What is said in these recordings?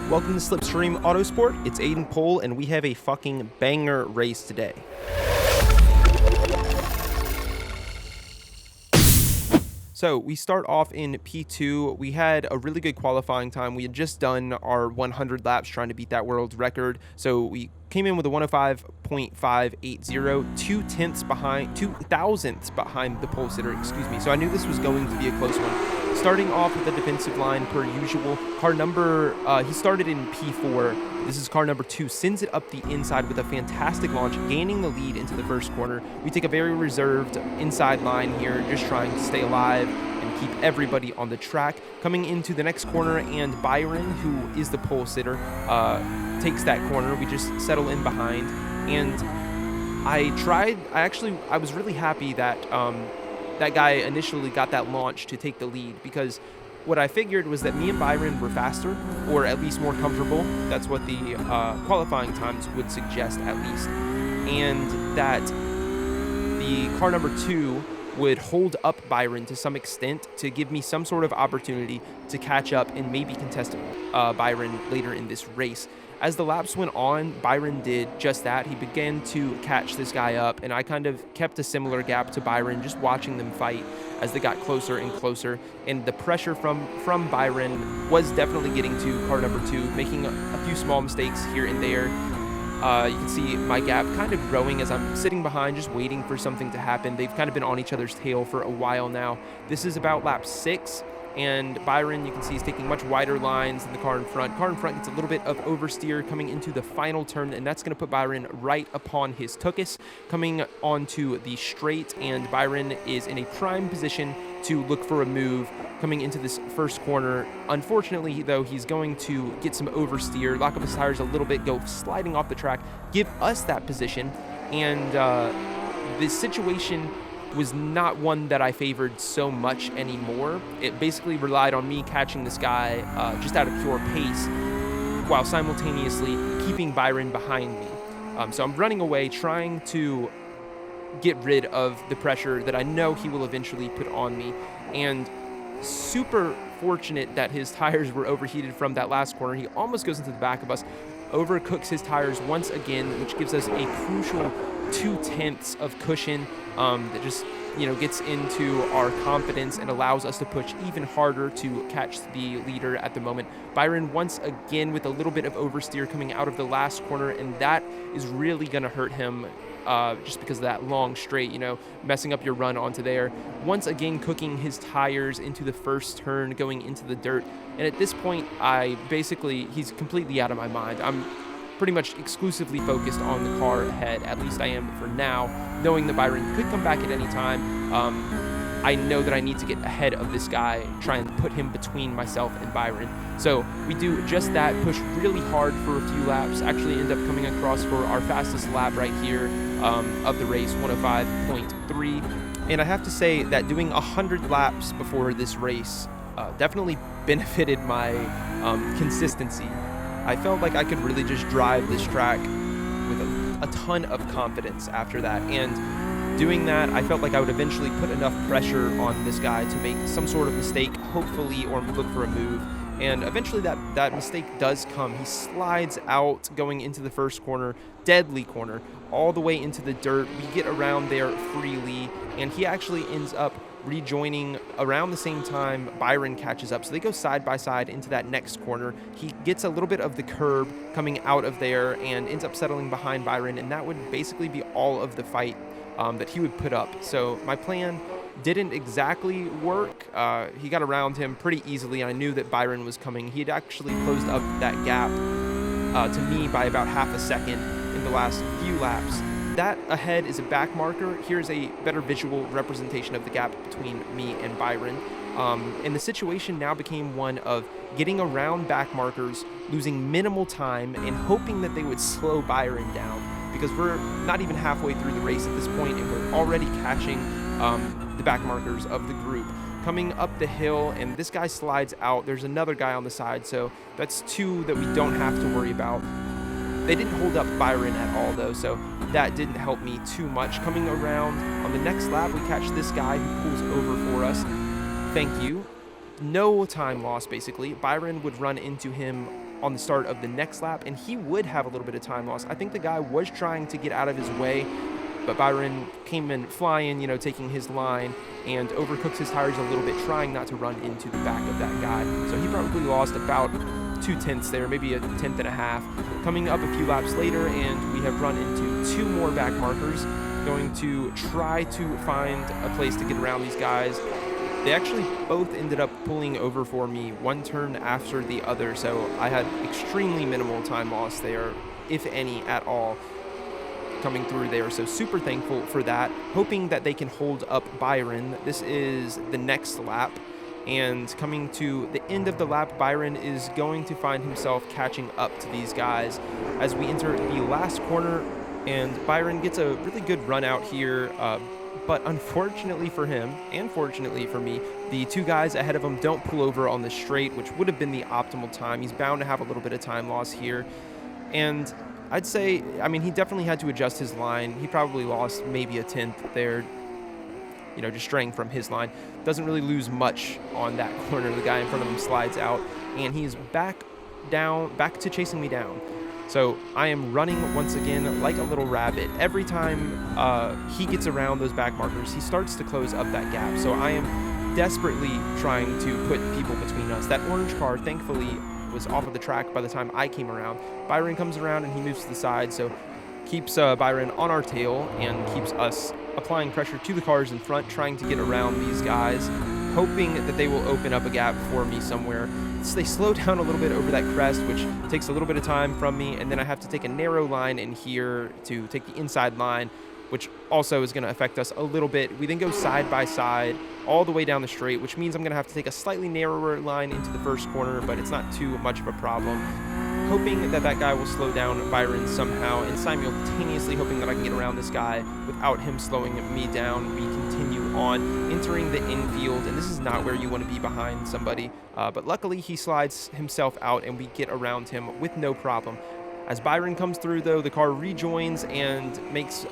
Welcome to Slipstream Autosport. It's Aidan Pole, and we have a fucking banger race today. So we start off in P2. We had a really good qualifying time. We had just done our 100 laps trying to beat that world record. So we came in with a 105.580, 2 thousandths behind the pole sitter, So I knew this was going to be a close one. Starting off with the defensive line per usual. Car number, he started in P4. This is car number 2, sends it up the inside with a fantastic launch, gaining the lead into the first corner. We take a very reserved inside line here, just trying to stay alive and keep everybody on the track. Coming into the next corner, and Byron, who is the pole sitter, takes that corner. We just settle in behind, and I was really happy that that guy initially got that launch to take the lead, because what I figured was that me and Byron were faster, or at least more comfortable. That's what the qualifying times would suggest, at least. And that the car number 2 would hold up Byron to some extent to give me some sort of opportunity to catch up and maybe contest Byron later in this race. As the laps went on, Byron did just that. He began to catch this guy up, and I kind of kept a similar gap to Byron, just watching them fight as they got closer and closer. And the pressure from Byron was definitely getting to car number 2, making a few small mistakes here and there. You can see my gap kind of growing as I'm sitting behind, just waiting for something to happen. They've kind of been on each other's tail for a while now. This is about lap 6. And Byron, you can see, is taking much wider lines than the car in front. Car in front gets a little bit of oversteer coming into the final turn, and that's going to put Byron right upon his tuchus, coming onto the straight, and Byron is in a prime position to look for a move coming into this first corner. Unfortunately, though, he's going to get some oversteer, lock up his tires a little bit, go sliding off the track, give us that position, and this situation was not one that I favored so much anymore. It basically relied on me catching this guy just out of pure pace, while simultaneously keeping Byron behind me. So I'm running away, trying to get rid of the pressure that I know he will eventually put on me, and super fortunate that his tires were overheated from that last corner. He almost goes into the back of us, overcooks his tires once again, which gives us a crucial 0.2 of cushion that just gets into our confidence and allows us to push even harder to catch the leader at the moment. Byron once again with a little bit of oversteer coming out of the last corner, and that is really going to hurt him just because of that long straight, messing up your run onto there. Once again cooking his tires into the first turn, going into the dirt, and at this point he's completely out of my mind. I'm pretty much exclusively focused on the car ahead. At least I am for now, knowing that Byron could come back at any time. I know that I need to get ahead of this guy, try and put him between myself and Byron. So we do just that, push really hard for a few laps, actually end up coming across for our fastest lap right here of the race, 105.3. And I have to say that doing 100 laps before this race definitely benefited my consistency. I felt like I could really just drive this track with a ton of confidence after that, and doing that, I felt like I would eventually put enough pressure on this guy to make some sort of mistake, hopefully, or look for a move, and eventually that mistake does come. He slides out going into the first corner, deadly corner, all the way into the dirt. We get around there freely, and he actually ends up rejoining around the same time Byron catches up. So they go side by side into that next corner. He gets a little bit of the curb coming out of there and ends up settling behind Byron, and that would basically be all of the fight that he would put up. So my plan didn't exactly work. He got around him pretty easily, and I knew that Byron was coming. He had actually closed up that gap to me by about half a second in the last few laps. That ahead is a back marker. Here's a better visual representation of the gap between me and Byron. And the situation now became one of getting around back markers, losing minimal time, and hoping that they would slow Byron down, because we're not even halfway through the race at this point, and we're already catching the back markers of the group. Coming up the hill, and this guy slides out. There's another guy on the side, so that's 2 that we don't have to worry about. They didn't hold up Byron at all, though, so that didn't help me too much. Coming around on the next lap, we catch this guy who pulls over for us. Thank you. No time loss, basically. Byron would run into him on the start of the next lap, and he would have a little bit of time loss. I think the guy was trying to get out of his way, but Byron came in flying, taking his line, and overcooked his tires a little bit, trying not to run into the back of that guy. So he probably lost about 2/10 there, maybe a 1/10 and a half. Coming up a few laps later, and we have run into 2 more back markers. Going to try to find a place to get around these guys. They actually both ended up pulling over for me one turn after the other, so I had extremely minimal time loss there, if any at all, coming through there. So super thankful for that, hoping that they can hold up Byron. This is the next lap, and coming to the end of the lap, Byron is going to find himself catching up to these guys as we enter the last corner, and Byron gets a really good run out here, but unfortunately for him, and fortunately for me, the 2 guys ahead of him don't pull over on the straight, which would have been the optimal time. He's bound to have a little bit of time loss here. And I'd say, he definitely had to adjust his line. He probably lost maybe a 1/10 there, just straying from his line. Doesn't really lose much on that corner. The guy in front of him slides out, and he's back to chasing me down. So I am running once again like a little rabbit. Every time he gets around those back markers, he starts to close up that gap. So I am desperately trying to put people between us. That orange car, thankfully, was off of the track by the time I came around. Byron comes around and he moves to the side, so keeps Byron on our tail and keeps us applying pressure to the cars in front, trying to get around these guys, hoping that they will open up a gap for me somewhere. So they slow down a little bit over that crest, which takes a little bit of time from me, and then I have to take a narrow line in here to take the inside line, which also is going to affect us a little bit. We then go side by side all the way down the straight, which means I'm going to have to take a slightly narrower line into the first corner, but it's not too much of a problem. Hoping that that guy will slow down Byron somehow, and simultaneously hoping that I can get around this guy without him slowing me down. We continue on, entering the infield, and this is not where you want to be behind somebody, but luckily he slides himself out and we get around him with no problem. As Byron comes through, though, the car rejoins and makes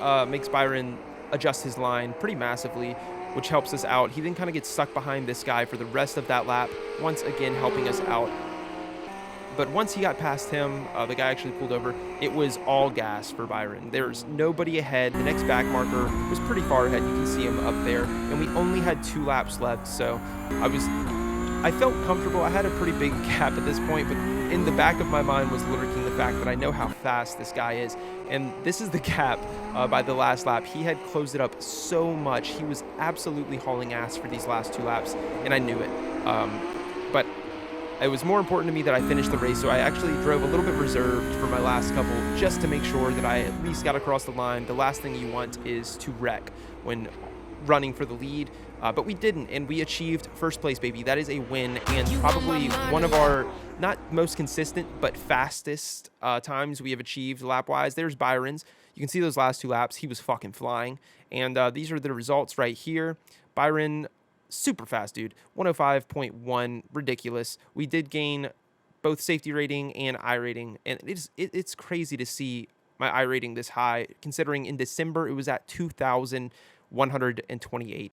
Byron adjust his line pretty massively, which helps us out. He then kind of gets stuck behind this guy for the rest of that lap, once again helping us out. But once he got past him, the guy actually pulled over. It was all gas for Byron. There's nobody ahead. The next back marker was pretty far ahead. You can see him up there. And we only had 2 laps left, so I felt comfortable. I had a pretty big gap at this point, but in the back of my mind was lurking the fact that I know how fast this guy is. And this is the gap by the last lap. He had closed it up so much. He was absolutely hauling ass for these last 2 laps, and I knew it. But it was more important to me that I finished the race, so I actually drove a little bit reserved for my last couple just to make sure that I at least got across the line. The last thing you want is to wreck when running for the lead, but we didn't, and we achieved first place, baby. That is a win, and probably one of our not most consistent but fastest times we have achieved lap-wise. There's Byron's. You can see those last 2 laps. He was fucking flying, and these are the results right here. Byron, super fast, dude. 105.1, ridiculous. We did gain both safety rating and I rating, and it's crazy to see my I rating this high, considering in December it was at 2,128.